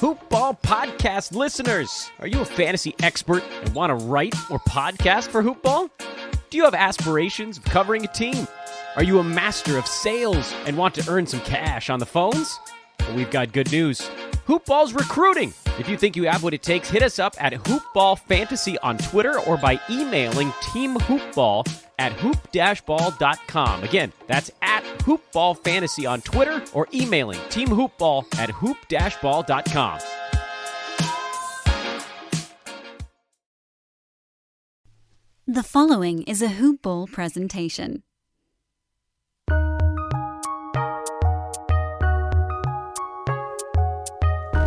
Hoopball podcast listeners, are you a fantasy expert and want to write or podcast for Hoopball? Do you have aspirations of covering a team? Are you a master of sales and want to earn some cash on the phones? Well, we've got good news. Hoopball's recruiting. If you think you have what it takes, hit us up at Hoopball Fantasy on Twitter or by emailing teamhoopball@hoop-ball.com. Again, that's at Hoopball Fantasy on Twitter or emailing teamhoopball@hoop-ball.com. The following is a Hoopball presentation.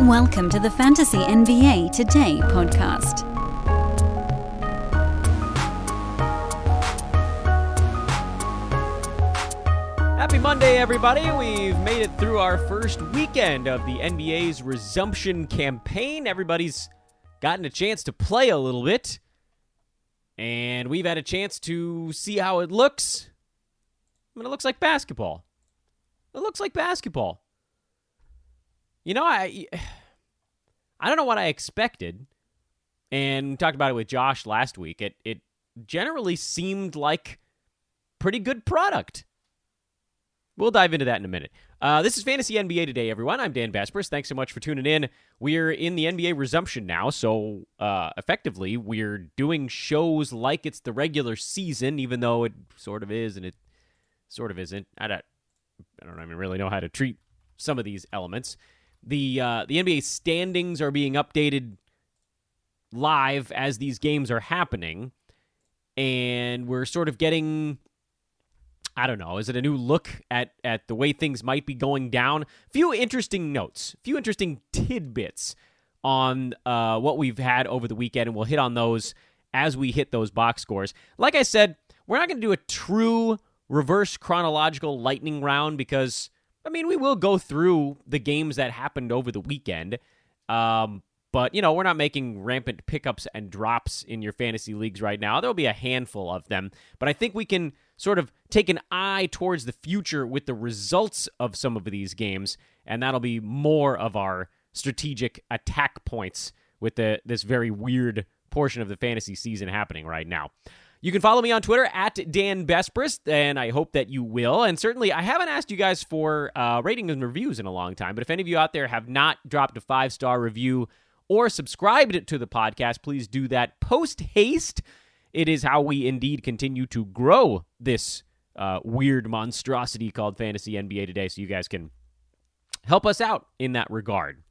Welcome to the Fantasy NBA Today podcast. Happy Monday, everybody. We've made it through our first weekend of the NBA's resumption campaign. Everybody's gotten a chance to play a little bit, and we've had a chance to see how it looks. I mean, it looks like basketball. It looks like basketball. You know, I don't know what I expected, and we talked about it with Josh last week. It generally seemed like pretty good product. We'll dive into that in a minute. This is Fantasy NBA Today, everyone. I'm Dan Vespers. Thanks so much for tuning in. We're in the NBA resumption now, so effectively we're doing shows like it's the regular season, even though it sort of is and it sort of isn't. I don't even really know how to treat some of these elements. The NBA standings are being updated live as these games are happening, and we're sort of getting, I don't know, is it a new look at the way things might be going down? A few interesting notes, a few interesting tidbits on what we've had over the weekend, and we'll hit on those as we hit those box scores. Like I said, we're not going to do a true reverse chronological lightning round because, I mean, we will go through the games that happened over the weekend, but, you know, we're not making rampant pickups and drops in your fantasy leagues right now. There'll be a handful of them, but I think we can sort of take an eye towards the future with the results of some of these games, and that'll be more of our strategic attack points with this very weird portion of the fantasy season happening right now. You can follow me on Twitter at Dan Vespers, and I hope that you will. And certainly, I haven't asked you guys for ratings and reviews in a long time, but if any of you out there have not dropped a 5-star review or subscribed to the podcast, please do that post-haste. It is how we indeed continue to grow this weird monstrosity called Fantasy NBA Today, so you guys can help us out in that regard.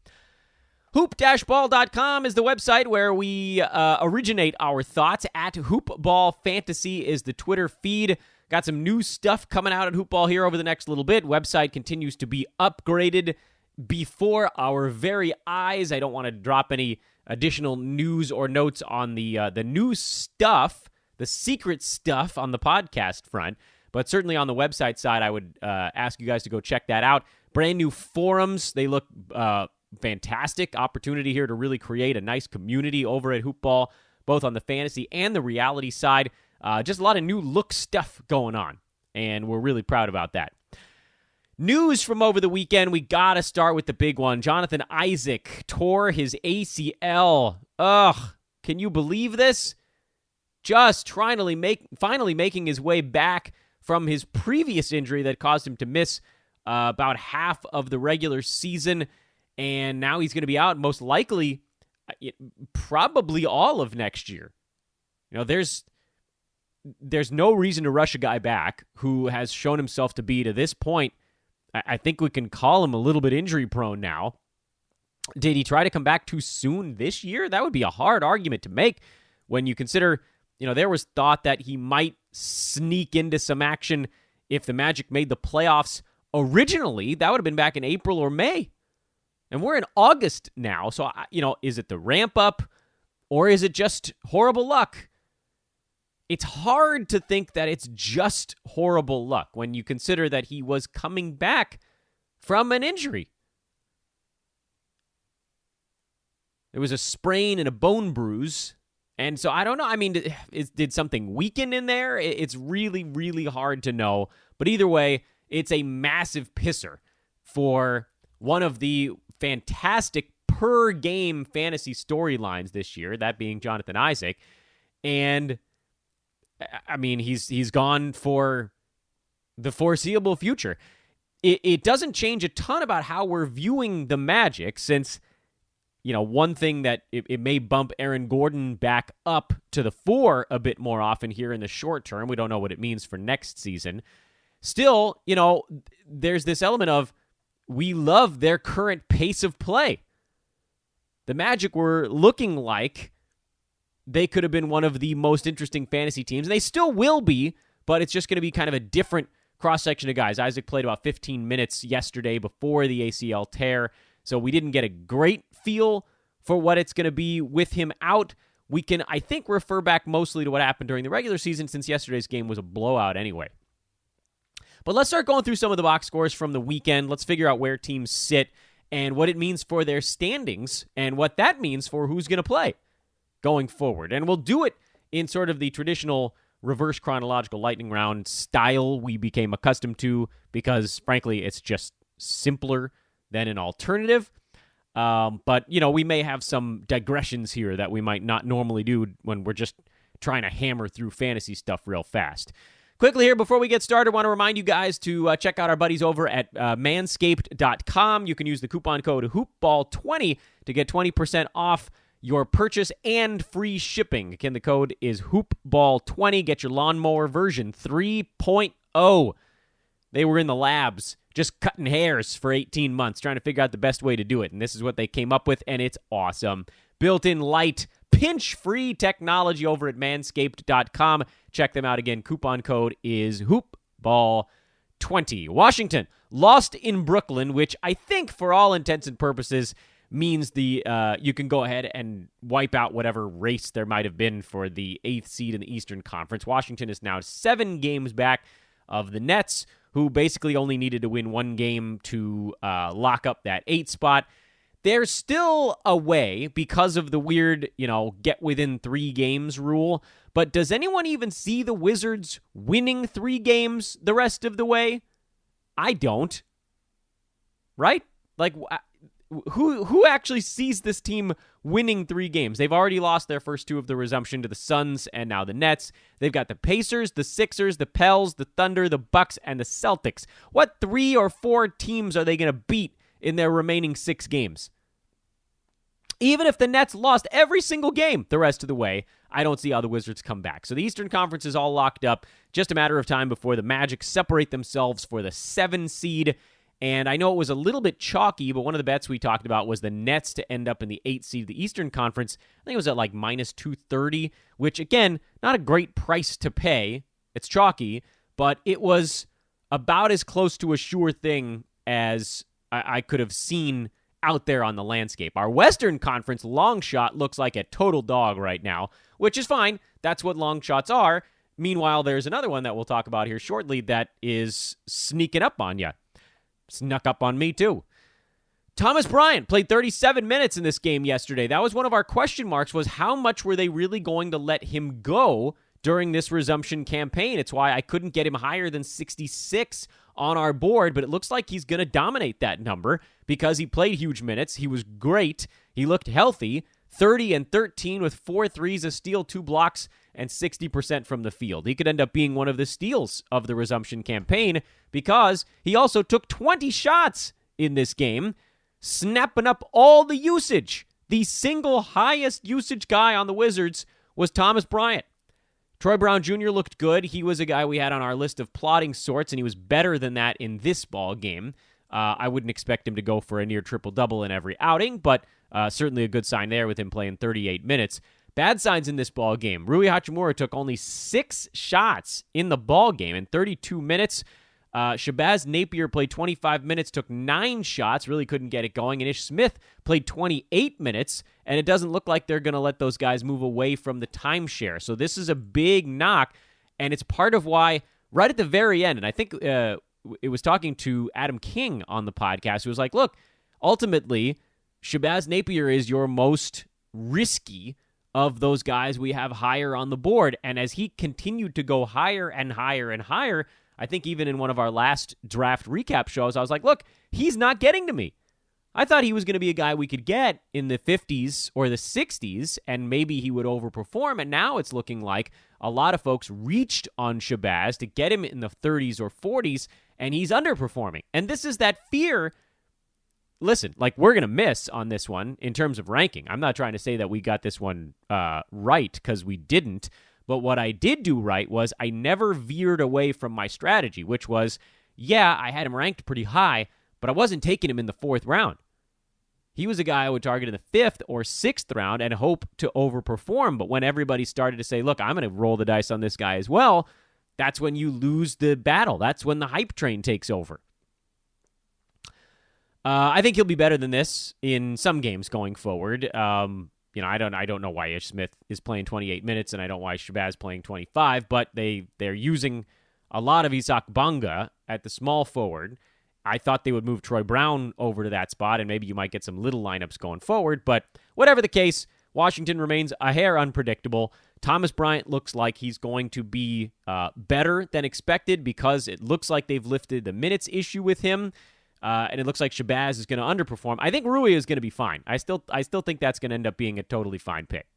Hoop-ball.com is the website where we originate our thoughts. At Hoopball Fantasy is the Twitter feed. Got some new stuff coming out at Hoopball here over the next little bit. Website continues to be upgraded before our very eyes. I don't want to drop any additional news or notes on the new stuff, the secret stuff on the podcast front, but certainly on the website side, I would ask you guys to go check that out. Brand new forums. They look fantastic. Opportunity here to really create a nice community over at Hoopball, both on the fantasy and the reality side. Just a lot of new look stuff going on, and we're really proud about that. News from over the weekend, we got to start with the big one. Jonathan Isaac tore his ACL. Ugh, can you believe this? Just finally making his way back from his previous injury that caused him to miss about half of the regular season, and now he's going to be out most likely probably all of next year. You know, there's no reason to rush a guy back who has shown himself to be, to this point, I think we can call him a little bit injury-prone now. Did he try to come back too soon this year? That would be a hard argument to make when you consider, you know, there was thought that he might sneak into some action if the Magic made the playoffs originally. That would have been back in April or May. And we're in August now, so, you know, is it the ramp-up or is it just horrible luck? It's hard to think that it's just horrible luck when you consider that he was coming back from an injury. It was a sprain and a bone bruise, and so I don't know. I mean, did something weaken in there? It's really, really hard to know. But either way, it's a massive pisser for one of the fantastic per game fantasy storylines this year, that being Jonathan Isaac. And I mean, he's gone for the foreseeable future. It doesn't change a ton about how we're viewing the Magic, since, one thing that it may bump Aaron Gordon back up to the 4 a bit more often here in the short term. We don't know what it means for next season. Still, there's this element of we love their current pace of play. The Magic were looking like they could have been one of the most interesting fantasy teams, and they still will be, but it's just going to be kind of a different cross-section of guys. Isaac played about 15 minutes yesterday before the ACL tear, so we didn't get a great feel for what it's going to be with him out. We can, I think, refer back mostly to what happened during the regular season, since yesterday's game was a blowout anyway. But let's start going through some of the box scores from the weekend. Let's figure out where teams sit and what it means for their standings and what that means for who's going to play going forward. And we'll do it in sort of the traditional reverse chronological lightning round style we became accustomed to, because, frankly, it's just simpler than an alternative. But, we may have some digressions here that we might not normally do when we're just trying to hammer through fantasy stuff real fast. Quickly here, before we get started, I want to remind you guys to check out our buddies over at manscaped.com. You can use the coupon code HoopBall20 to get 20% off your purchase and free shipping. Again, the code is HoopBall20. Get your lawnmower version 3.0. They were in the labs just cutting hairs for 18 months, trying to figure out the best way to do it, and this is what they came up with, and it's awesome. Built-in light, pinch-free technology over at manscaped.com. Check them out again. Coupon code is HoopBall20. Washington lost in Brooklyn, which I think, for all intents and purposes, means you can go ahead and wipe out whatever race there might have been for the 8th seed in the Eastern Conference. Washington is now 7 games back of the Nets, who basically only needed to win 1 game to lock up that 8 spot. There's still a way because of the weird, get within 3 games rule. But does anyone even see the Wizards winning 3 games the rest of the way? I don't. Right? Like, who actually sees this team winning 3 games? They've already lost their first 2 of the resumption to the Suns and now the Nets. They've got the Pacers, the Sixers, the Pels, the Thunder, the Bucks, and the Celtics. What 3 or 4 teams are they going to beat in their remaining 6 games? Even if the Nets lost every single game the rest of the way, I don't see how the Wizards come back. So the Eastern Conference is all locked up. Just a matter of time before the Magic separate themselves for the 7 seed. And I know it was a little bit chalky, but one of the bets we talked about was the Nets to end up in the 8th seed of the Eastern Conference. I think it was at like minus 230, which, again, not a great price to pay. It's chalky, but it was about as close to a sure thing as I could have seen out there on the landscape. Our Western Conference long shot looks like a total dog right now, which is fine. That's what long shots are. Meanwhile, there's another one that we'll talk about here shortly that is sneaking up on you. Snuck up on me, too. Thomas Bryant played 37 minutes in this game yesterday. That was one of our question marks, was how much were they really going to let him go during this resumption campaign? It's why I couldn't get him higher than 66 on our board, but it looks like he's going to dominate that number because he played huge minutes. He was great. He looked healthy. 30 and 13 with 4 threes, a steal, 2 blocks, and 60% from the field. He could end up being one of the steals of the resumption campaign because he also took 20 shots in this game, snapping up all the usage. The single highest usage guy on the Wizards was Thomas Bryant. Troy Brown Jr. looked good. He was a guy we had on our list of plotting sorts, and he was better than that in this ball game. I wouldn't expect him to go for a near triple-double in every outing, but certainly a good sign there with him playing 38 minutes. Bad signs in this ball game. Rui Hachimura took only 6 shots in the ball game in 32 minutes. Shabazz Napier played 25 minutes, took 9 shots, really couldn't get it going. And Ish Smith played 28 minutes, and it doesn't look like they're going to let those guys move away from the timeshare. So this is a big knock, and it's part of why right at the very end, and I think it was talking to Adam King on the podcast, who was like, look, ultimately, Shabazz Napier is your most risky of those guys we have higher on the board. And as he continued to go higher and higher and higher, I think even in one of our last draft recap shows, I was like, look, he's not getting to me. I thought he was going to be a guy we could get in the 50s or the 60s, and maybe he would overperform. And now it's looking like a lot of folks reached on Shabazz to get him in the 30s or 40s, and he's underperforming. And this is that fear. Listen, like, we're going to miss on this one in terms of ranking. I'm not trying to say that we got this one right, because we didn't. But what I did do right was I never veered away from my strategy, which was, yeah, I had him ranked pretty high, but I wasn't taking him in the 4th round. He was a guy I would target in the 5th or 6th round and hope to overperform. But when everybody started to say, look, I'm going to roll the dice on this guy as well, that's when you lose the battle. That's when the hype train takes over. I think he'll be better than this in some games going forward. I don't know why Ish Smith is playing 28 minutes, and I don't know why Shabazz playing 25, but they're using a lot of Isaac Bonga at the small forward. I thought they would move Troy Brown over to that spot, and maybe you might get some little lineups going forward. But whatever the case, Washington remains a hair unpredictable. Thomas Bryant looks like he's going to be better than expected because it looks like they've lifted the minutes issue with him, and it looks like Shabazz is going to underperform. I think Rui is going to be fine. I still think that's going to end up being a totally fine pick.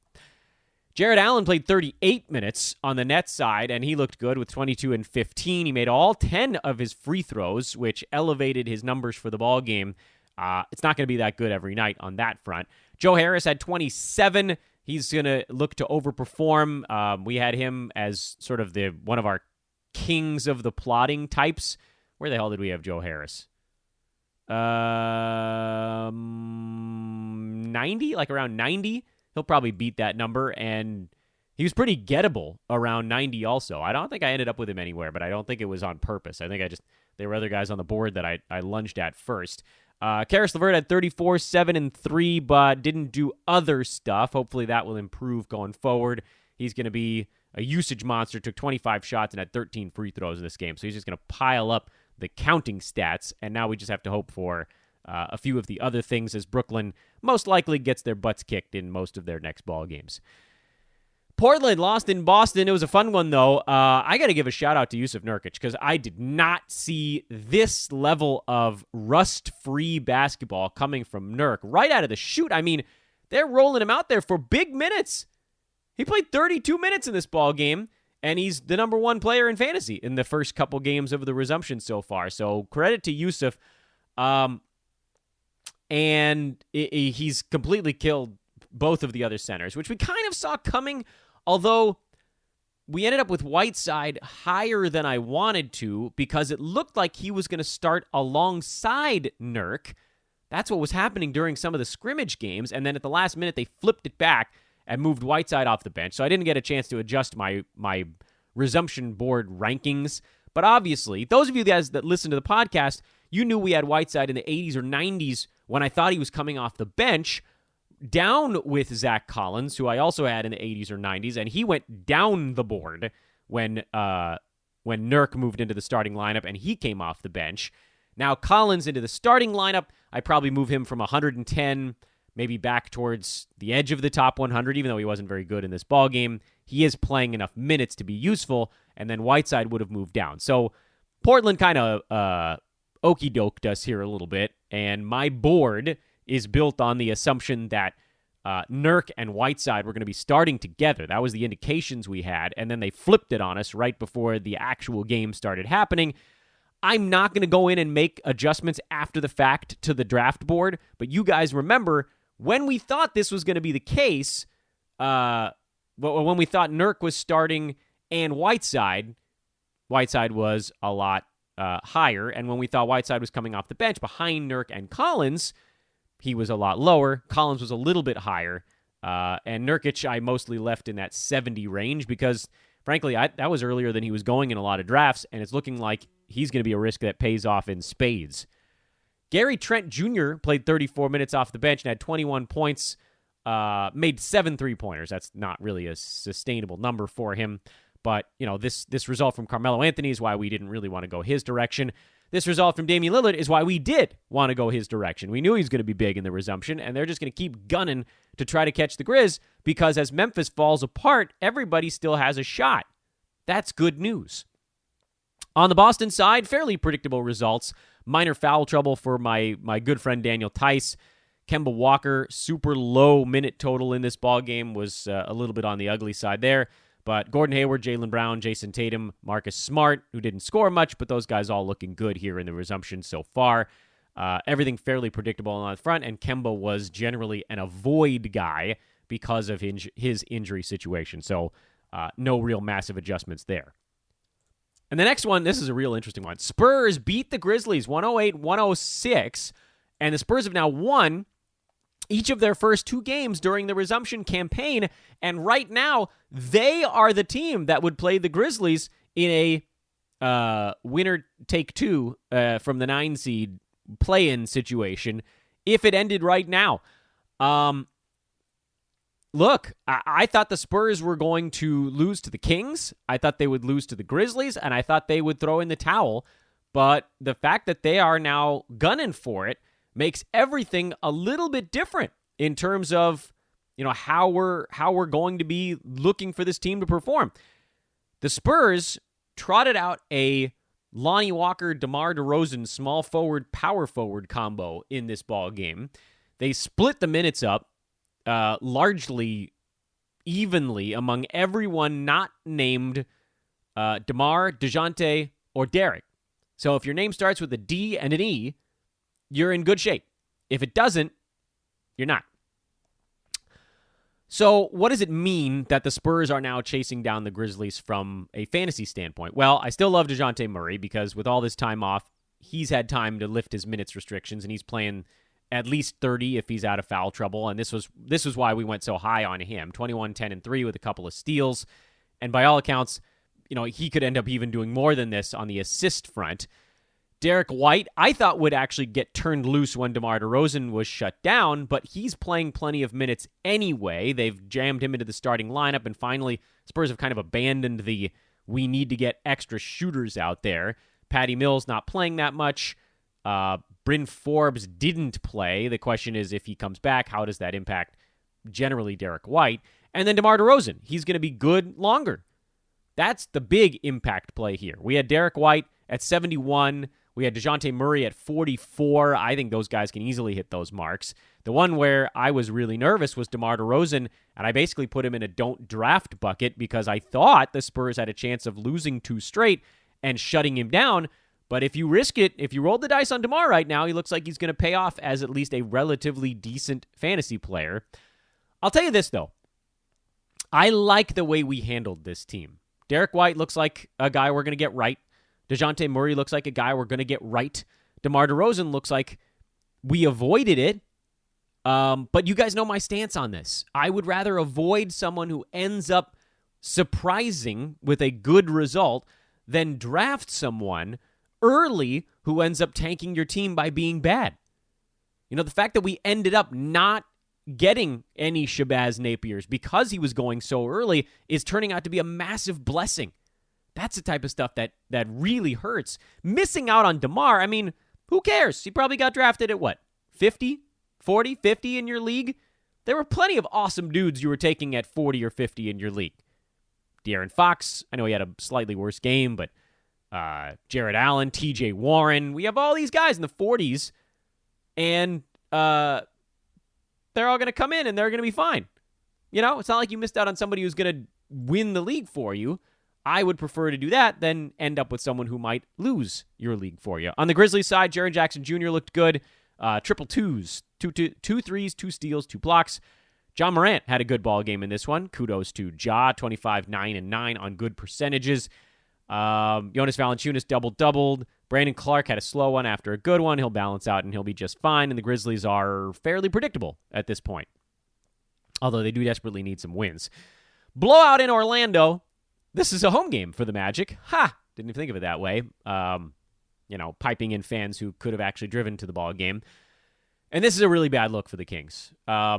Jared Allen played 38 minutes on the Nets side, and he looked good with 22 and 15. He made all 10 of his free throws, which elevated his numbers for the ball game. It's not going to be that good every night on that front. Joe Harris had 27. He's going to look to overperform. We had him as sort of one of our kings of the plotting types. Where the hell did we have Joe Harris? 90? Like around 90? He'll probably beat that number, and he was pretty gettable around 90 also. I don't think I ended up with him anywhere, but I don't think it was on purpose. I think there were other guys on the board that I lunged at first. Karis LeVert had 34, 7, and 3, but didn't do other stuff. Hopefully that will improve going forward. He's going to be a usage monster, took 25 shots and had 13 free throws in this game, so he's just going to pile up the counting stats, and now we just have to hope for a few of the other things as Brooklyn most likely gets their butts kicked in most of their next ball games. Portland lost in Boston. It was a fun one, though. I got to give a shout-out to Jusuf Nurkic because I did not see this level of rust-free basketball coming from Nurk right out of the chute. I mean, they're rolling him out there for big minutes. He played 32 minutes in this ball game, and he's the number 1 player in fantasy in the first couple games of the resumption so far. So credit to Jusuf. And he's completely killed both of the other centers, which we kind of saw coming, although we ended up with Whiteside higher than I wanted to because it looked like he was going to start alongside Nurk. That's what was happening during some of the scrimmage games, and then at the last minute they flipped it back and moved Whiteside off the bench, so I didn't get a chance to adjust my resumption board rankings. But obviously, those of you guys that listen to the podcast, you knew we had Whiteside in the 80s or 90s when I thought he was coming off the bench, down with Zach Collins, who I also had in the 80s or 90s, and he went down the board when Nurk moved into the starting lineup and he came off the bench. Now Collins into the starting lineup, I probably move him from 110 maybe back towards the edge of the top 100, even though he wasn't very good in this ball game. He is playing enough minutes to be useful, and then Whiteside would have moved down. So Portland kind of okey-doked us here a little bit, and my board is built on the assumption that Nurk and Whiteside were going to be starting together. That was the indications we had, and then they flipped it on us right before the actual game started happening. I'm not going to go in and make adjustments after the fact to the draft board, but you guys remember when we thought this was going to be the case, when we thought Nurk was starting and Whiteside was a lot higher, and when we thought Whiteside was coming off the bench behind Nurk and Collins, he was a lot lower. Collins was a little bit higher, and Nurkic I mostly left in that 70 range because, frankly, that was earlier than he was going in a lot of drafts, and it's looking like he's going to be a risk that pays off in spades. Gary Trent Jr. played 34 minutes off the bench and had 21 points, made 7 3-pointers. That's not really a sustainable number for him. But, this result from Carmelo Anthony is why we didn't really want to go his direction. This result from Damian Lillard is why we did want to go his direction. We knew he was going to be big in the resumption, and they're just going to keep gunning to try to catch the Grizz because as Memphis falls apart, everybody still has a shot. That's good news. On the Boston side, fairly predictable results. Minor foul trouble for my good friend Daniel Tice. Kemba Walker, super low minute total in this ball game, was a little bit on the ugly side there. But Gordon Hayward, Jaylen Brown, Jason Tatum, Marcus Smart, who didn't score much, but those guys all looking good here in the resumption so far. Everything fairly predictable on the front, and Kemba was generally an avoid guy because of his injury situation. So no real massive adjustments there. And the next one, this is a real interesting one. Spurs beat the Grizzlies 108-106, and the Spurs have now won each of their first 2 games during the resumption campaign, and right now, they are the team that would play the Grizzlies in a winner-take-2 from the 9 seed play-in situation if it ended right now. Look, I thought the Spurs were going to lose to the Kings. I thought they would lose to the Grizzlies, and I thought they would throw in the towel, but the fact that they are now gunning for it makes everything a little bit different in terms of, how we're going to be looking for this team to perform. The Spurs trotted out a Lonnie Walker, DeMar DeRozan small forward, power forward combo in this ball game. They split the minutes up largely evenly among everyone not named DeMar, DeJounte, or Derek. So if your name starts with a D and an E, you're in good shape. If it doesn't, you're not. So what does it mean that the Spurs are now chasing down the Grizzlies from a fantasy standpoint? Well, I still love DeJounte Murray because with all this time off, he's had time to lift his minutes restrictions, and he's playing at least 30 if he's out of foul trouble, and this was why we went so high on him. 21, 10, and 3 with a couple of steals, and by all accounts, he could end up even doing more than this on the assist front. Derek White, I thought would actually get turned loose when DeMar DeRozan was shut down, but he's playing plenty of minutes anyway. They've jammed him into the starting lineup, and finally, Spurs have kind of abandoned the we need to get extra shooters out there. Patty Mills not playing that much. Bryn Forbes didn't play. The question is, if he comes back, how does that impact generally Derek White? And then DeMar DeRozan, he's going to be good longer. That's the big impact play here. We had Derek White at 71. We had DeJounte Murray at 44. I think those guys can easily hit those marks. The one where I was really nervous was DeMar DeRozan, and I basically put him in a don't draft bucket because I thought the Spurs had a chance of losing 2 straight and shutting him down. But if you risk it, if you roll the dice on DeMar right now, he looks like he's going to pay off as at least a relatively decent fantasy player. I'll tell you this, though. I like the way we handled this team. Derek White looks like a guy we're going to get right. DeJounte Murray looks like a guy we're going to get right. DeMar DeRozan looks like we avoided it. But you guys know my stance on this. I would rather avoid someone who ends up surprising with a good result than draft someone early who ends up tanking your team by being bad. The fact that we ended up not getting any Shabazz Napiers because he was going so early is turning out to be a massive blessing. That's the type of stuff that really hurts. Missing out on DeMar, who cares? He probably got drafted at 50, 40, 50 in your league? There were plenty of awesome dudes you were taking at 40 or 50 in your league. De'Aaron Fox, I know he had a slightly worse game, but Jared Allen, TJ Warren, we have all these guys in the 40s, and they're all going to come in and they're going to be fine. It's not like you missed out on somebody who's going to win the league for you. I would prefer to do that than end up with someone who might lose your league for you. On the Grizzlies side, Jaren Jackson Jr. looked good. Triple twos, two threes, 2 steals, 2 blocks. John Morant had a good ball game in this one. Kudos to Ja, 25, 9, and 9 on good percentages. Jonas Valanciunas doubled. Brandon Clark had a slow one after a good one. He'll balance out and he'll be just fine. And the Grizzlies are fairly predictable at this point, although they do desperately need some wins. Blowout in Orlando. This is a home game for the Magic. Didn't even think of it that way. Piping in fans who could have actually driven to the ball game. And this is a really bad look for the Kings.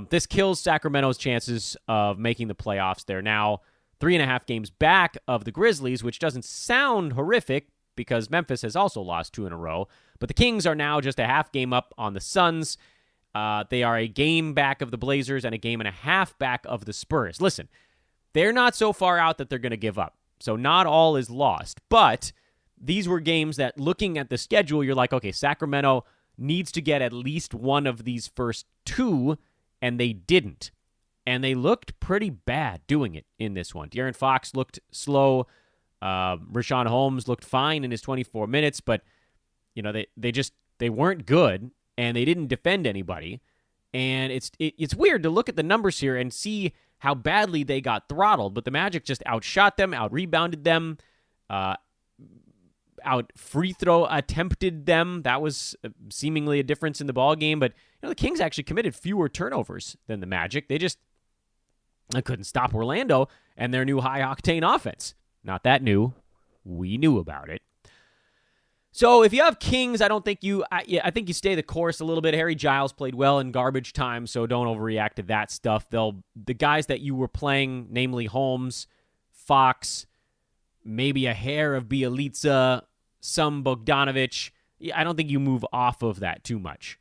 This kills Sacramento's chances of making the playoffs. They're now 3.5 games back of the Grizzlies, which doesn't sound horrific because Memphis has also lost 2 in a row. But the Kings are now just a half game up on the Suns. They are a game back of the Blazers and a game and a half back of the Spurs. Listen, they're not so far out that they're going to give up. So not all is lost. But these were games that, looking at the schedule, you're like, okay, Sacramento needs to get at least one of these first two, and they didn't. And they looked pretty bad doing it in this one. De'Aaron Fox looked slow. Richaun Holmes looked fine in his 24 minutes, but they weren't good, and they didn't defend anybody. And it's weird to look at the numbers here and see how badly they got throttled, but the Magic just outshot them, out-rebounded them, out free throw attempted them. That was seemingly a difference in the ball game, but the Kings actually committed fewer turnovers than the Magic. They couldn't stop Orlando and their new high-octane offense. Not that new. We knew about it. So if you have Kings, I think you stay the course a little bit. Harry Giles played well in garbage time, so don't overreact to that stuff. The guys that you were playing, namely Holmes, Fox, maybe a hair of Bjelica, some Bogdanovic, I don't think you move off of that too much.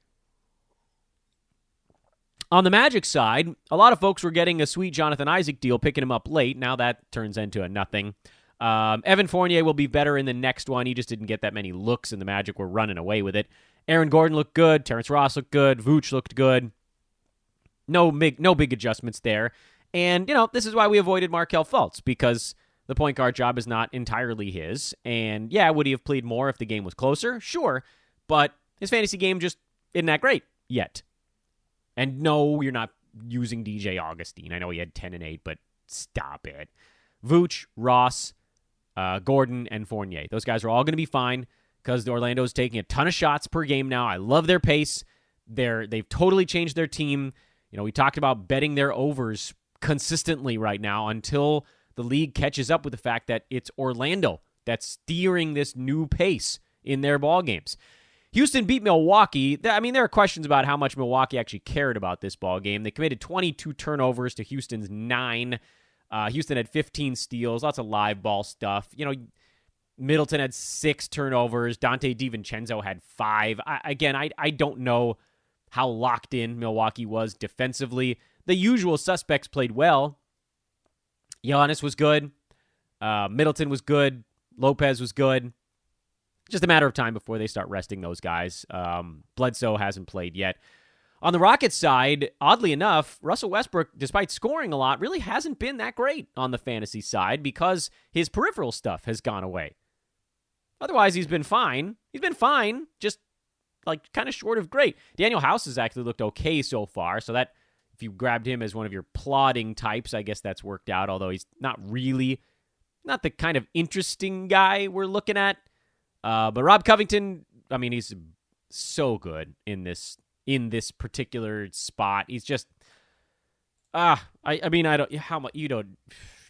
On the Magic side, a lot of folks were getting a sweet Jonathan Isaac deal, picking him up late. Now that turns into a nothing. Evan Fournier will be better in the next one. He just didn't get that many looks, and the Magic were running away with it. Aaron Gordon looked good. Terrence Ross looked good. Vooch looked good. No big adjustments there. And, this is why we avoided Markelle Fultz, because the point guard job is not entirely his. And, yeah, would he have played more if the game was closer? Sure. But his fantasy game just isn't that great yet. And no, you're not using DJ Augustine. I know he had 10 and 8, but stop it. Vooch, Ross, Gordon, and Fournier. Those guys are all going to be fine because Orlando's taking a ton of shots per game now. I love their pace. They've totally changed their team. We talked about betting their overs consistently right now until the league catches up with the fact that it's Orlando that's steering this new pace in their ball games. Houston beat Milwaukee. There are questions about how much Milwaukee actually cared about this ball game. They committed 22 turnovers to Houston's 9. Houston had 15 steals, lots of live ball stuff. Middleton had 6 turnovers. Dante DiVincenzo had 5. I don't know how locked in Milwaukee was defensively. The usual suspects played well. Giannis was good. Middleton was good. Lopez was good. Just a matter of time before they start resting those guys. Bledsoe hasn't played yet. On the Rockets side, oddly enough, Russell Westbrook, despite scoring a lot, really hasn't been that great on the fantasy side because his peripheral stuff has gone away. Otherwise, he's been fine. Just kind of short of great. Daniel House has actually looked okay so far, so that if you grabbed him as one of your plodding types, I guess that's worked out, although he's not the kind of interesting guy we're looking at. But Rob Covington, he's so good in this particular spot. He's just, I don't, how much, you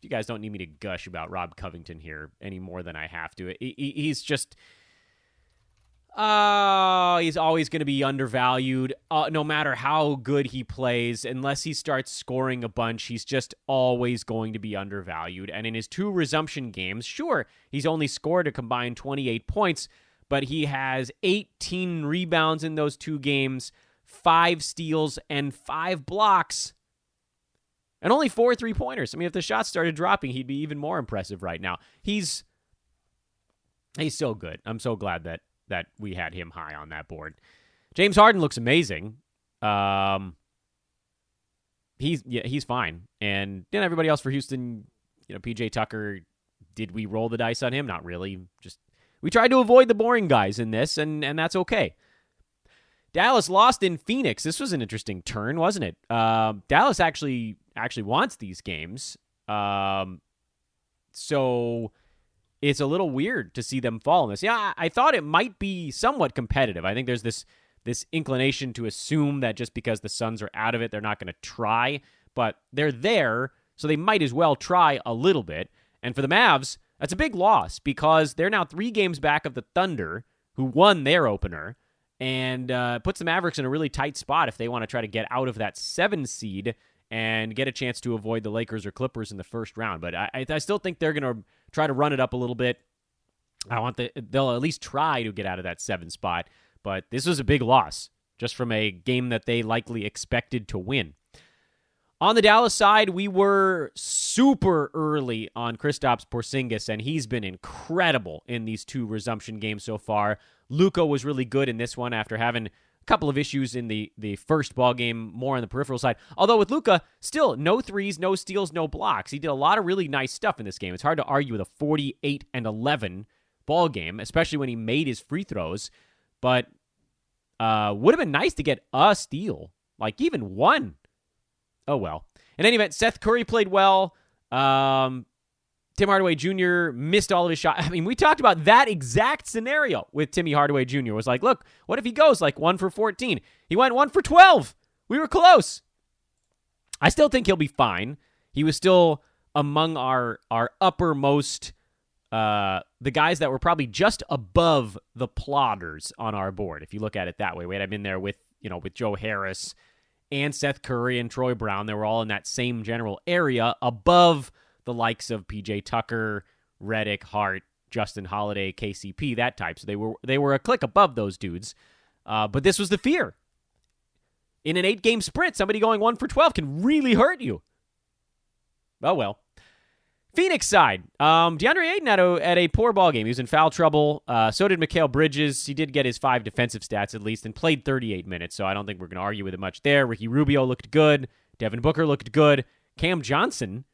guys don't need me to gush about Rob Covington here any more than I have to. He's just, he's always going to be undervalued, no matter how good he plays. Unless he starts scoring a bunch, he's just always going to be undervalued. And in his 2 resumption games, sure, he's only scored a combined 28 points, but he has 18 rebounds in those 2 games, 5 steals, and 5 blocks, and only 4 3-pointers. If the shots started dropping, he'd be even more impressive right now. He's so good. I'm so glad that we had him high on that board. James Harden looks amazing. He's fine. And then everybody else for Houston, PJ Tucker, did we roll the dice on him? Not really. Just we tried to avoid the boring guys in this, and that's okay. Dallas lost in Phoenix. This was an interesting turn, wasn't it? Dallas actually wants these games. So it's a little weird to see them fall in this. Yeah, I thought it might be somewhat competitive. I think there's this inclination to assume that just because the Suns are out of it, they're not going to try. But they're there, so they might as well try a little bit. And for the Mavs, that's a big loss because they're now 3 games back of the Thunder, who won their opener, and puts the Mavericks in a really tight spot if they want to try to get out of that 7 seed and get a chance to avoid the Lakers or Clippers in the first round. But I still think they're going to try to run it up a little bit. They'll at least try to get out of that 7 spot. But this was a big loss just from a game that they likely expected to win. On the Dallas side, we were super early on Kristaps Porzingis, and he's been incredible in these 2 resumption games so far. Luka was really good in this one after having a couple of issues in the first ball game, more on the peripheral side. Although with Luka, still no threes, no steals, no blocks. He did a lot of really nice stuff in this game. It's hard to argue with a 48-11 ball game, especially when he made his free throws. But would have been nice to get a steal, like even one. Oh, well. In any event, Seth Curry played well. Tim Hardaway Jr. missed all of his shots. I mean, we talked about that exact scenario with Timmy Hardaway Jr. It was like, look, what if he goes like 1 for 14? He went 1 for 12. We were close. I still think he'll be fine. He was still among our uppermost, the guys that were probably just above the plotters on our board, if you look at it that way. Wait, I'm in there with Joe Harris and Seth Curry and Troy Brown. They were all in that same general area above the likes of PJ Tucker, Redick, Hart, Justin Holiday, KCP, that type. So they were a click above those dudes. But this was the fear. In an 8-game sprint, somebody going 1 for 12 can really hurt you. Oh, well. Phoenix side, DeAndre Ayton had a poor ball game. He was in foul trouble. So did Mikal Bridges. He did get his 5 defensive stats at least and played 38 minutes, so I don't think we're going to argue with it much there. Ricky Rubio looked good. Devin Booker looked good. Cam Johnson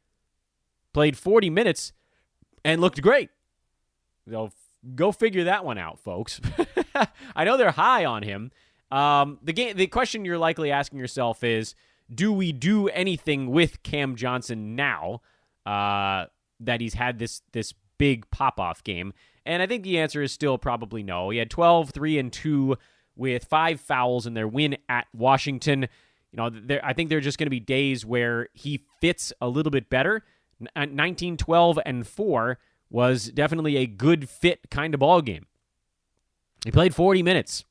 played 40 minutes and looked great. So go figure that one out, folks. I know they're high on him. The question you're likely asking yourself is, do we do anything with Cam Johnson now? That he's had this big pop-off game? And I think the answer is still probably no. He had 12, 3, and 2 with 5 fouls in their win at Washington. I think there are just going to be days where he fits a little bit better. 19, 12, and 4 was definitely a good fit kind of ball game. He played 40 minutes.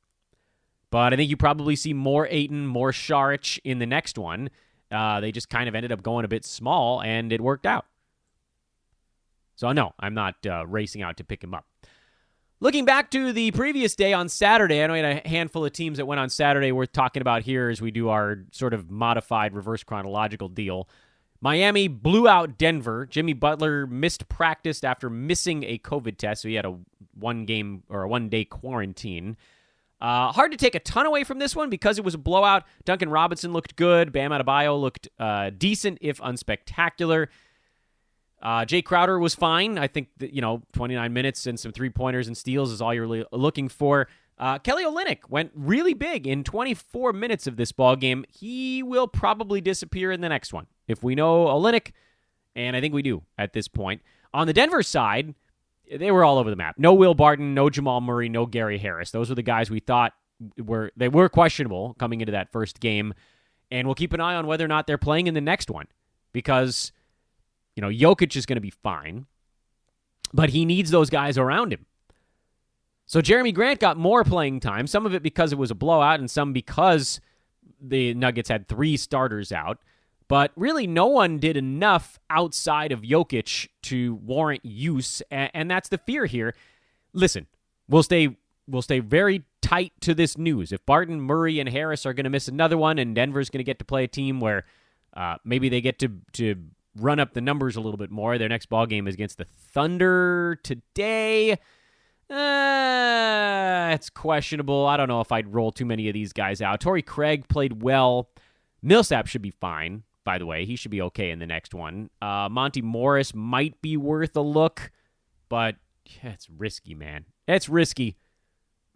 But I think you probably see more Ayton, more Saric in the next one. They just kind of ended up going a bit small, and it worked out. So, no, I'm not racing out to pick him up. Looking back to the previous day on Saturday, I know we had a handful of teams that went on Saturday worth talking about here as we do our sort of modified reverse chronological deal. Miami blew out Denver. Jimmy Butler missed practice after missing a COVID test, so he had a one-day quarantine. Hard to take a ton away from this one because it was a blowout. Duncan Robinson looked good. Bam Adebayo looked decent, if unspectacular. Jay Crowder was fine. I think that, 29 minutes and some three-pointers and steals is all you're really looking for. Kelly Olynyk went really big in 24 minutes of this ball game. He will probably disappear in the next one, if we know Olynyk, and I think we do at this point. On the Denver side, they were all over the map. No Will Barton, no Jamal Murray, no Gary Harris. Those were the guys we thought were questionable coming into that first game, and we'll keep an eye on whether or not they're playing in the next one because, Jokic is going to be fine, but he needs those guys around him. So Jeremy Grant got more playing time, some of it because it was a blowout and some because the Nuggets had 3 starters out. But really no one did enough outside of Jokic to warrant use, and that's the fear here. Listen, we'll stay very tight to this news. If Barton, Murray, and Harris are going to miss another one and Denver's going to get to play a team where maybe they get to run up the numbers a little bit more, their next ball game is against the Thunder today. It's questionable. I don't know if I'd roll too many of these guys out. Torrey Craig played well. Millsap should be fine, by the way. He should be okay in the next one. Monty Morris might be worth a look, but it's risky, man. It's risky.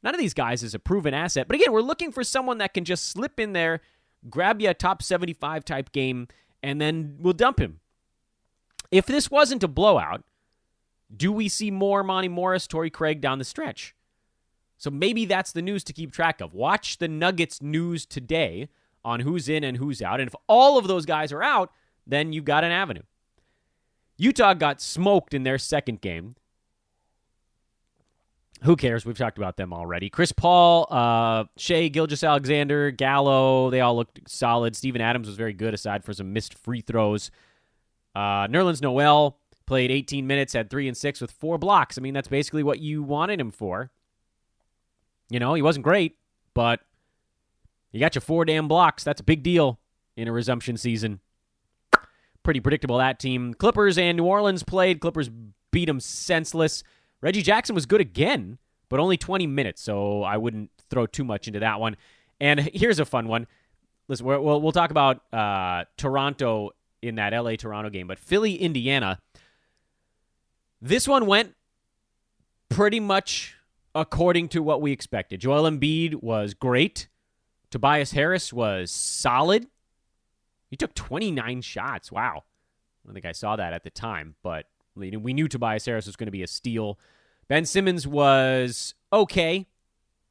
None of these guys is a proven asset. But again, we're looking for someone that can just slip in there, grab you a top 75 type game, and then we'll dump him. If this wasn't a blowout, do we see more Monty Morris, Torrey Craig down the stretch? So maybe that's the news to keep track of. Watch the Nuggets news today on who's in and who's out. And if all of those guys are out, then you've got an avenue. Utah got smoked in their second game. Who cares? We've talked about them already. Chris Paul, Shea, Gilgeous-Alexander, Gallo, they all looked solid. Steven Adams was very good aside for some missed free throws. Nerlens Noel played 18 minutes, had 3 and 6 with 4 blocks. I mean, that's basically what you wanted him for. He wasn't great, but you got your 4 damn blocks. That's a big deal in a resumption season. Pretty predictable, that team. Clippers and New Orleans played. Clippers beat them senseless. Reggie Jackson was good again, but only 20 minutes, so I wouldn't throw too much into that one. And here's a fun one. Listen, we'll talk about Toronto in that LA-Toronto game, but Philly-Indiana, this one went pretty much according to what we expected. Joel Embiid was great. Tobias Harris was solid. He took 29 shots. Wow. I don't think I saw that at the time, but we knew Tobias Harris was going to be a steal. Ben Simmons was okay,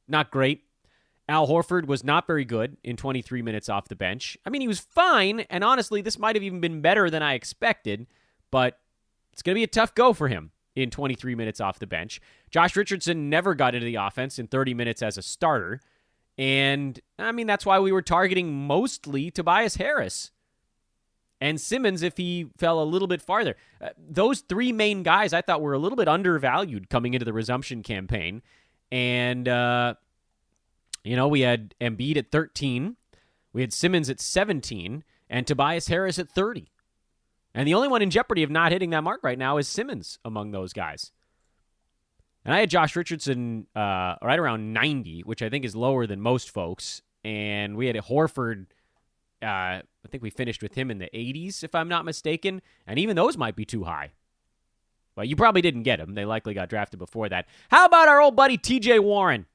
not great. Al Horford was not very good in 23 minutes off the bench. I mean, he was fine, and honestly, this might have even been better than I expected, but it's going to be a tough go for him in 23 minutes off the bench. Josh Richardson never got into the offense in 30 minutes as a starter, and, I mean, that's why we were targeting mostly Tobias Harris and Simmons if he fell a little bit farther. Those three main guys I thought were a little bit undervalued coming into the resumption campaign, and, we had Embiid at 13, we had Simmons at 17, and Tobias Harris at 30. And the only one in jeopardy of not hitting that mark right now is Simmons among those guys. And I had Josh Richardson right around 90, which I think is lower than most folks. And we had Horford, I think we finished with him in the 80s, if I'm not mistaken. And even those might be too high. But you probably didn't get him. They likely got drafted before that. How about our old buddy TJ Warren,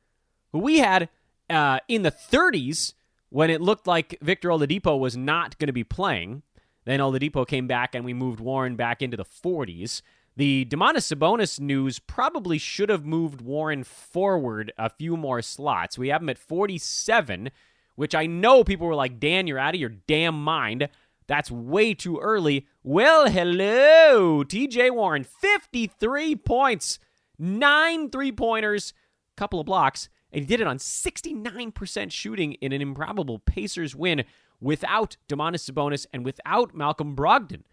who we had in the 30s when it looked like Victor Oladipo was not going to be playing. Then Oladipo came back and we moved Warren back into the 40s. The Domantas Sabonis news probably should have moved Warren forward a few more slots. We have him at 47, which I know people were like, Dan, you're out of your damn mind. That's way too early. Well, hello, TJ Warren, 53 points, 9 3-pointers, couple of blocks. And he did it on 69% shooting in an improbable Pacers win without Domantas Sabonis and without Malcolm Brogdon,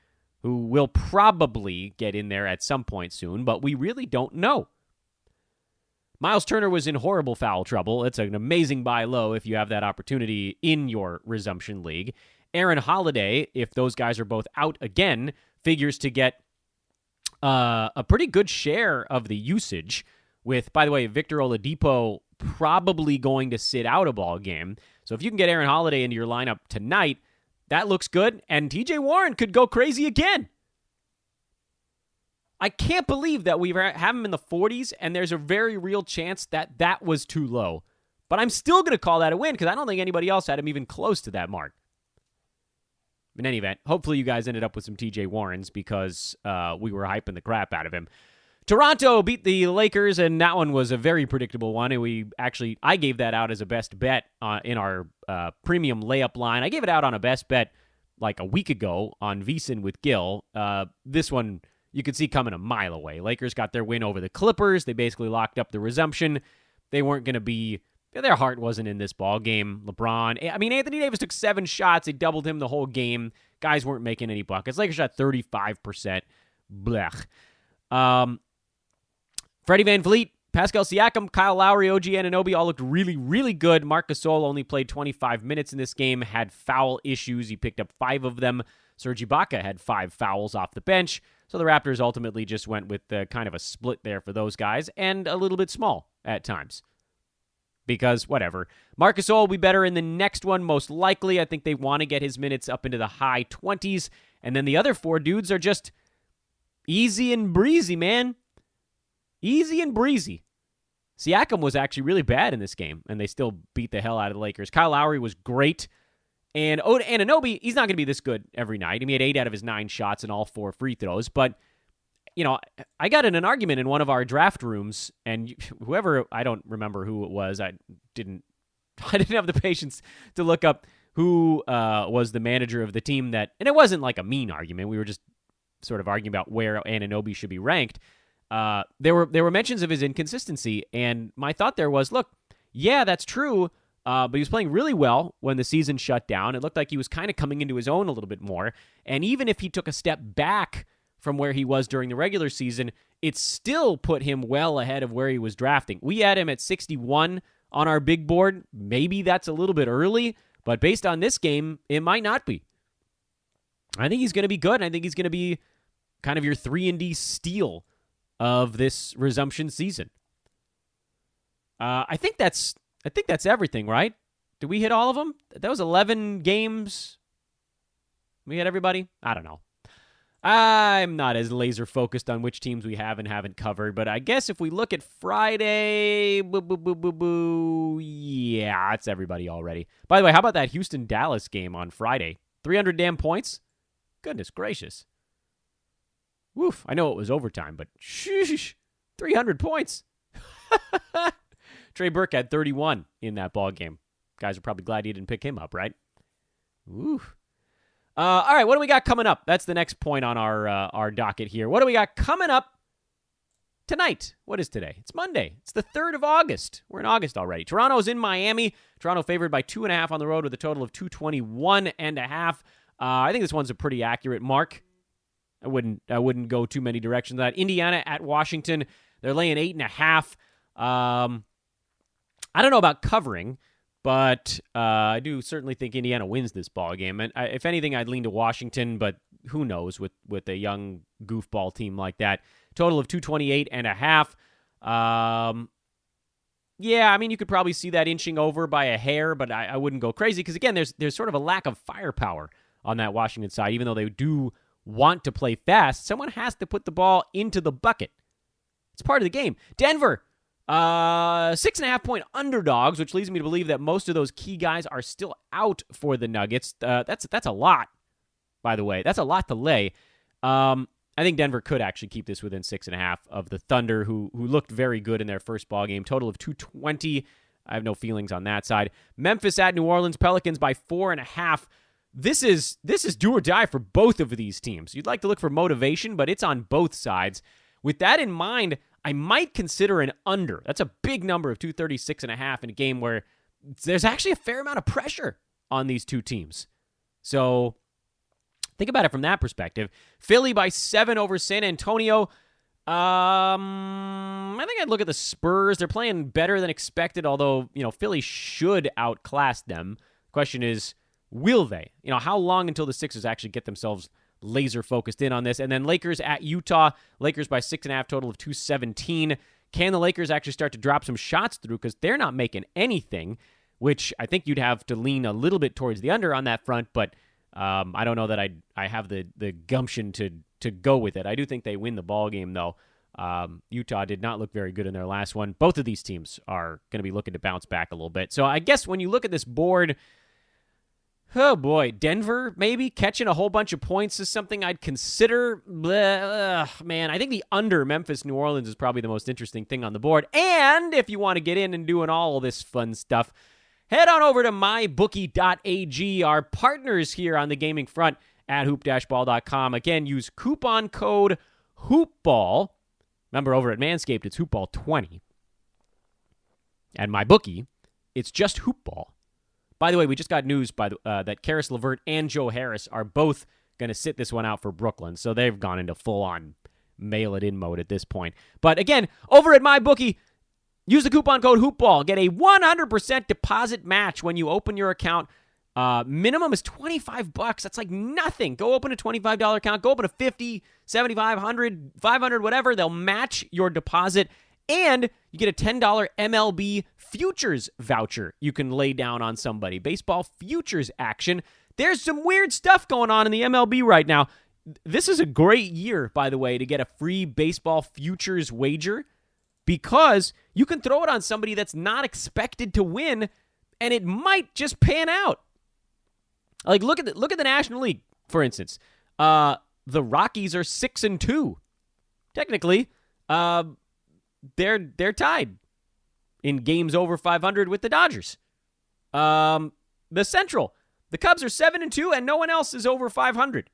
who will probably get in there at some point soon, but we really don't know. Miles Turner was in horrible foul trouble. It's an amazing buy low if you have that opportunity in your resumption league. Aaron Holiday, if those guys are both out again, figures to get a pretty good share of the usage with, by the way, Victor Oladipo probably going to sit out a ball game. So if you can get Aaron Holiday into your lineup tonight, that looks good, and TJ Warren could go crazy again. I can't believe that we have him in the 40s, and there's a very real chance that that was too low. But I'm still going to call that a win because I don't think anybody else had him even close to that mark. In any event, hopefully you guys ended up with some TJ Warrens because we were hyping the crap out of him. Toronto beat the Lakers, and that one was a very predictable one. And I gave that out as a best bet in our premium layup line. I gave it out on a best bet like a week ago on VSiN with Gil. This one you could see coming a mile away. Lakers got their win over the Clippers. They basically locked up the resumption. They weren't going to be... Their heart wasn't in this ball game. Anthony Davis took 7 shots. They doubled him the whole game. Guys weren't making any buckets. Lakers shot 35%. Blech. Freddie VanVleet, Pascal Siakam, Kyle Lowry, OG Anunoby all looked really, really good. Marc Gasol only played 25 minutes in this game, had foul issues. He picked up 5 of them. Serge Ibaka had 5 fouls off the bench. So the Raptors ultimately just went with kind of a split there for those guys, and a little bit small at times. Because, whatever. Marc Gasol will be better in the next one, most likely. I think they want to get his minutes up into the high 20s. And then the other 4 dudes are just easy and breezy, man. Easy and breezy. Siakam was actually really bad in this game, and they still beat the hell out of the Lakers. Kyle Lowry was great. And Anunoby, he's not going to be this good every night. He made 8 out of his 9 shots and all 4 free throws. But, I got in an argument in one of our draft rooms, and whoever, I don't remember who it was, I didn't have the patience to look up who was the manager of the team and it wasn't like a mean argument. We were just sort of arguing about where Anunoby should be ranked. There were mentions of his inconsistency, and my thought there was, look, yeah, that's true, but he was playing really well when the season shut down. It looked like he was kind of coming into his own a little bit more, and even if he took a step back from where he was during the regular season, it still put him well ahead of where he was drafting. We had him at 61 on our big board. Maybe that's a little bit early, but based on this game, it might not be. I think he's going to be good. I think he's going to be kind of your 3-and-D steal of this resumption season. I think that's everything, right? Did we hit all of them? That was 11 games. We hit everybody? I don't know. I'm not as laser focused on which teams we have and haven't covered, but I guess if we look at Friday, yeah, it's everybody already. By the way, how about that Houston-Dallas game on Friday? 300 damn points? Goodness gracious. Woof, I know it was overtime, but sheesh, 300 points. Trey Burke had 31 in that ball game. Guys are probably glad he didn't pick him up, right? Woof. All right, what do we got coming up? That's the next point on our docket here. What do we got coming up tonight? What is today? It's Monday. It's the 3rd of August. We're in August already. Toronto's in Miami. Toronto favored by 2.5 on the road with a total of 221.5. I think this one's a pretty accurate mark. I wouldn't go too many directions on that. Indiana at Washington. They're laying 8.5. I don't know about covering, but I do certainly think Indiana wins this ball game. And if anything, I'd lean to Washington, but who knows with a young goofball team like that. Total of 228.5. Yeah, I mean, you could probably see that inching over by a hair, but I wouldn't go crazy because, again, there's sort of a lack of firepower on that Washington side. Even though they do want to play fast, someone has to put the ball into the bucket. It's part of the game. Denver, 6.5-point underdogs, which leads me to believe that most of those key guys are still out for the Nuggets. That's a lot, by the way. That's a lot to lay. I think Denver could actually keep this within 6.5 of the Thunder, who looked very good in their first ball game. Total of 220. I have no feelings on that side. Memphis at New Orleans. Pelicans by 4.5. This is do or die for both of these teams. You'd like to look for motivation, but it's on both sides. With that in mind, I might consider an under. That's a big number of 236.5 in a game where there's actually a fair amount of pressure on these two teams. So think about it from that perspective. Philly by 7 over San Antonio. I think I'd look at the Spurs. They're playing better than expected, although, Philly should outclass them. Question is, will they? How long until the Sixers actually get themselves laser focused in on this? And then Lakers at Utah. Lakers by 6.5, total of 217. Can the Lakers actually start to drop some shots through? Because they're not making anything, which I think you'd have to lean a little bit towards the under on that front, but I don't know that I have the gumption to go with it. I do think they win the ball game, though. Utah did not look very good in their last one. Both of these teams are going to be looking to bounce back a little bit. So I guess when you look at this board, oh boy, Denver maybe catching a whole bunch of points is something I'd consider. Man, I think the under Memphis, New Orleans is probably the most interesting thing on the board. And if you want to get in and doing all of this fun stuff, head on over to mybookie.ag, our partners here on the gaming front at hoop-ball.com. Again, use coupon code HOOPBALL. Remember, over at Manscaped, it's HoopBall20. At MyBookie, it's just HoopBall. By the way, we just got news that Karis LeVert and Joe Harris are both going to sit this one out for Brooklyn, so they've gone into full-on mail-it-in mode at this point. But again, over at MyBookie, use the coupon code HoopBall. Get a 100% deposit match when you open your account. Minimum is $25. That's like nothing. Go open a $25 account. Go open a $50, $75, $100, $500, whatever. They'll match your deposit. And you get a $10 MLB futures voucher you can lay down on somebody. Baseball futures action. There's some weird stuff going on in the MLB right now. This is a great year, by the way, to get a free baseball futures wager because you can throw it on somebody that's not expected to win, and it might just pan out. Like, look at the National League, for instance. The Rockies are 6-2. Technically, they're tied in games over 500 with the Dodgers. The Central, the Cubs are 7-2, and no one else is over 500.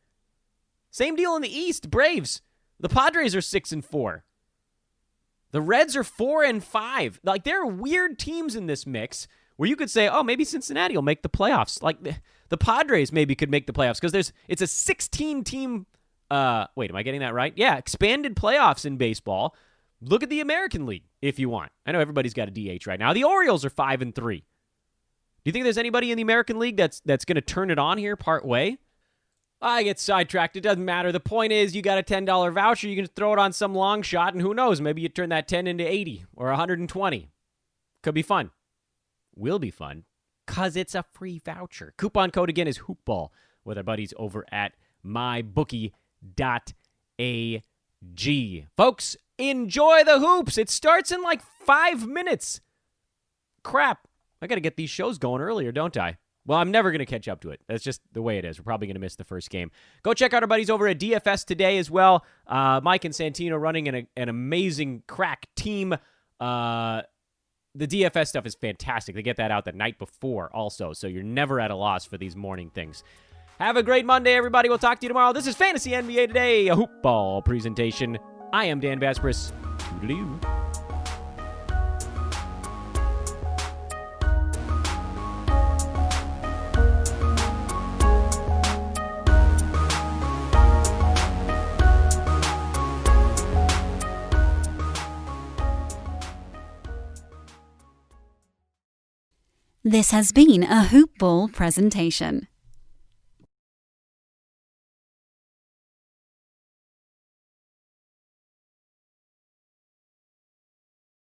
Same deal in the East, Braves. The Padres are 6-4. The Reds are 4-5. Like, there are weird teams in this mix where you could say, oh, maybe Cincinnati will make the playoffs. Like, the Padres maybe could make the playoffs because it's a 16-team, wait, am I getting that right? Yeah, expanded playoffs in baseball. Look at the American League if you want. I know everybody's got a DH right now. The Orioles are 5-3. Do you think there's anybody in the American League that's going to turn it on here part way? I get sidetracked. It doesn't matter. The point is you got a $10 voucher. You can just throw it on some long shot, and who knows? Maybe you turn that 10 into 80 or 120. Could be fun. Will be fun because it's a free voucher. Coupon code again is HoopBall with our buddies over at mybookie.ag. Folks, enjoy the hoops. It starts in like 5 minutes. Crap. I got to get these shows going earlier, don't I? Well, I'm never going to catch up to it. That's just the way it is. We're probably going to miss the first game. Go check out our buddies over at DFS today as well. Mike and Santino running an amazing crack team. The DFS stuff is fantastic. They get that out the night before also, so you're never at a loss for these morning things. Have a great Monday, everybody. We'll talk to you tomorrow. This is Fantasy NBA Today, a hoop ball presentation. I am Dan Vespris. Toodaloo. This has been a Hoop Ball presentation.